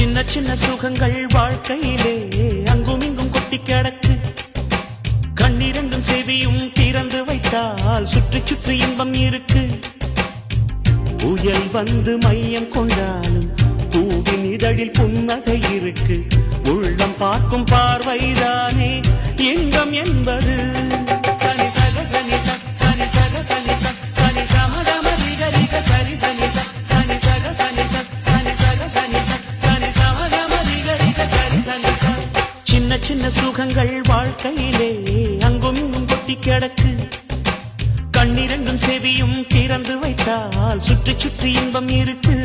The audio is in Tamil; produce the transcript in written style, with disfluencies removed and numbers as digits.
சின்ன சின்ன சுகங்கள் வாழ்க்கையிலே அங்கும் இங்கும் கொட்டி கிடக்கு. கண்ணிரண்டும் செவியும் திறந்து வைத்தால் சுற்றி சுற்றி இன்பம் இருக்கு. புயல் வந்து மையம் கொண்டாலும் பூவின் இதழில் புன்னகை இருக்கு. உள்ளம் பார்க்கும் பார்வைதானே இன்பம் என்பது. சனி சக சனி சனி சக சனி சனி சமதம ரிக சரி சனி சனி சக சனி சனி சக சனி சனி சமதம ரிக சரி சனி. சின்ன சின்ன சுகங்கள் வாழ்க்கையிலே அங்கும் இங்கும் கொட்டி கிடக்கு. கண்ணிரண்டும் செவியும் திறந்து வைத்தால் சுற்றி சுற்றி இன்பம் இருக்கு.